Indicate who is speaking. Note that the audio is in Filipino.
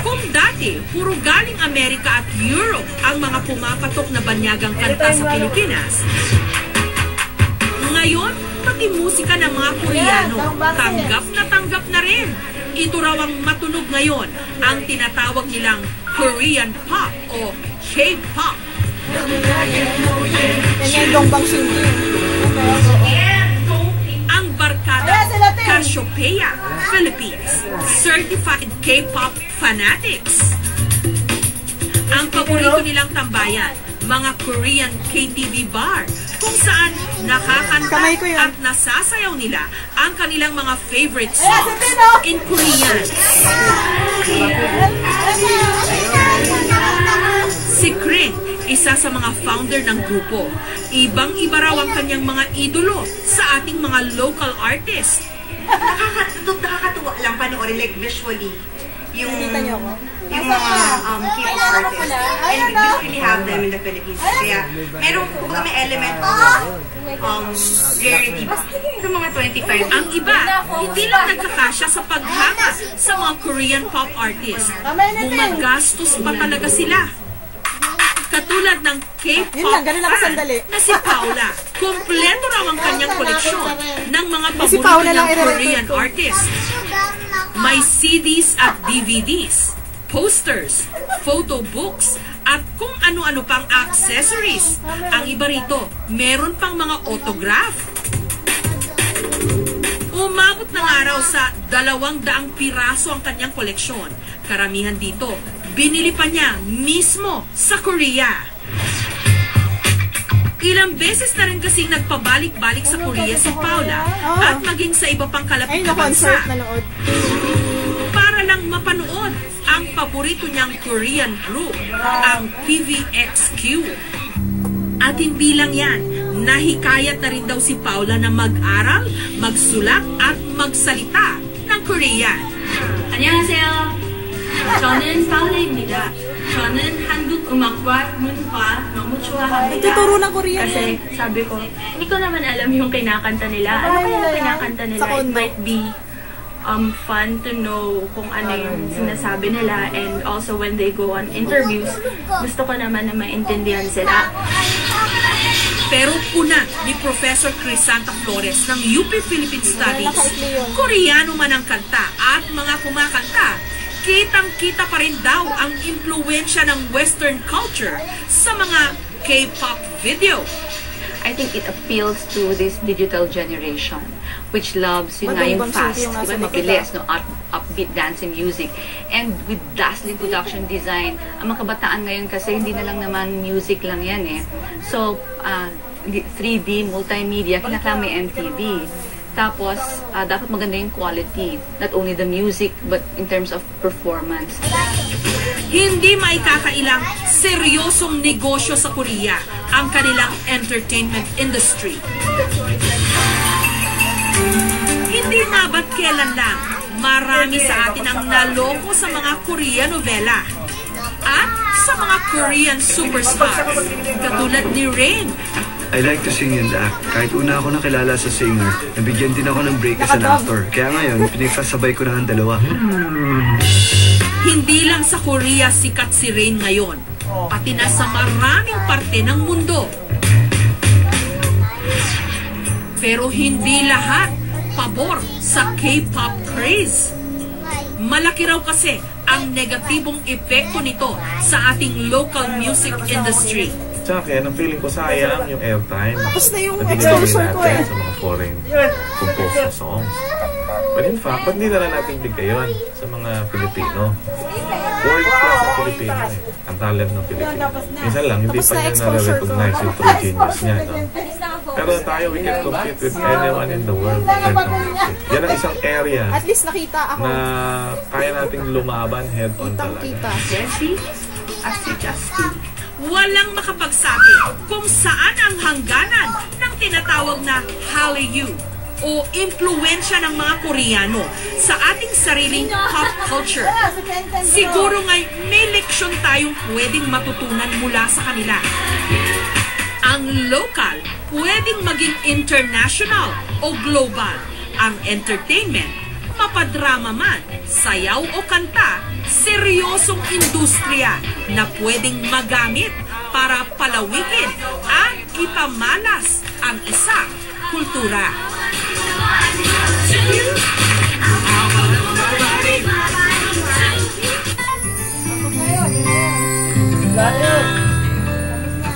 Speaker 1: Kung dati, puro galing Amerika at Europe ang mga pumapatok na banyagang kanta sa Pilipinas, ngayon, pati musika ng mga Koreano, tanggap na rin. Ito raw ang matunog ngayon, ang tinatawag nilang Korean pop o K-pop. Ang barkada Cassiopeia, Philippines, certified K-pop fanatics. Ang paborito nilang tambayan, mga Korean KTV bar, kung saan nakakanta at nasasayaw nila ang kanilang mga favorite songs in Korean. Si Kring, isa sa mga founder ng grupo, ibang-iba raw ang kanyang mga idolo sa ating mga local artists.
Speaker 2: Nakakatuwa lang panoorin, like visually, yung mga K-pop artists. And we don't really have them in the Philippines. Kaya, meron may element of rarity ba? Sa mga 25.
Speaker 1: Ang iba, hindi lang nagkakasya sa paghanga sa mga Korean pop artists. Gumagastos pa talaga sila. Katulad ng K-pop na si Paula. Kompleto raw ang kanyang koleksyon ng mga paborito ng Korean artists. May CDs at DVDs, posters, photo books, at kung ano-ano pang accessories. Ang iba rito, meron pang mga autograph. Umabot ng araw sa 200 piraso ang kanyang koleksyon. Karamihan dito, binili pa niya mismo sa Korea. Ilang beses na rin kasing nagpabalik-balik sa Korea si Paula at maging sa iba pang kalapit na bansa para lang mapanood ang paborito niyang Korean group, ang PVXQ. At hindi lang yan, nahikayat na rin daw si Paula na mag-aral, magsulat at magsalita ng Korean.
Speaker 3: 안녕하세요. 저는 파울라입니다. 저는 한국 음악과 문화 너무 좋아합니다.
Speaker 4: Nagtuturo ng Korean.
Speaker 3: Kasi sabi ko, hindi ko naman alam yung kinakanta nila. Ano kaya yung kinakanta nila? It might be fun to know kung ano yung sinasabi nila. And also when they go on interviews, gusto ko naman na maintindihan sila.
Speaker 1: Pero una ni Professor Crisanta Flores ng UP Philippine Studies, Koreano man ang kanta at mga kumakanta, kitang-kita pa rin daw ang impluwensya ng Western culture sa mga K-pop video.
Speaker 5: I think it appeals to this digital generation which loves yung fast, diba, mabilis, no, upbeat dancing music. And with dazzling production design, ang mga kabataan ngayon kasi hindi na lang naman music lang yan eh. So, 3D, multimedia, kinakailangan may MTV. Tapos, dapat maganda yung quality. Not only the music, but in terms of performance.
Speaker 1: Hindi maikakailang seryosong negosyo sa Korea ang kanilang entertainment industry. Hindi na ba't kailan lang, marami sa atin ang naloko sa mga Korean novela at sa mga Korean superstars, katulad ni Rain.
Speaker 6: I like to sing and act. Kahit una ako nakilala sa singer, nabigyan din ako ng break as an actor. Kaya ngayon, pinagsasabay ko na ang dalawa.
Speaker 1: Hindi lang sa Korea sikat si Rain ngayon, pati na sa maraming parte ng mundo. Pero hindi lahat pabor sa K-pop craze. Malaki raw kasi ang negatibong epekto nito sa ating local music industry.
Speaker 7: Sa akin, ang feeling ko sayang yung airtime
Speaker 4: Tapos na yung
Speaker 7: na binibigay
Speaker 4: exposure ko
Speaker 7: natin sa mga foreign composed na songs. But in fact, ba't hindi na lang natin bigay yun sa mga Pilipino? World class ang Pilipino eh. Ang talent ng Pilipino. Minsan lang, hindi pa niya na-recognize yung true genius niya. No? Pero tayo, we can compete with anyone in the world. Yan ang isang area
Speaker 4: At least nakita ako.
Speaker 7: na kaya nating lumaban head-on talaga.
Speaker 3: Jessie at si Justin.
Speaker 1: Walang makapagsabi kung saan ang hangganan ng tinatawag na Hallyu o impluwensya ng mga Koreano sa ating sariling pop culture. Siguro nga'y may leksyon tayong pwedeng matutunan mula sa kanila. Ang local pwedeng maging international o global. Ang entertainment, mapadrama man, sayaw o kanta, seryoso seryosong industriya na pwedeng magamit para palawikin at ipamalas ang isang kultura.
Speaker 4: Lahat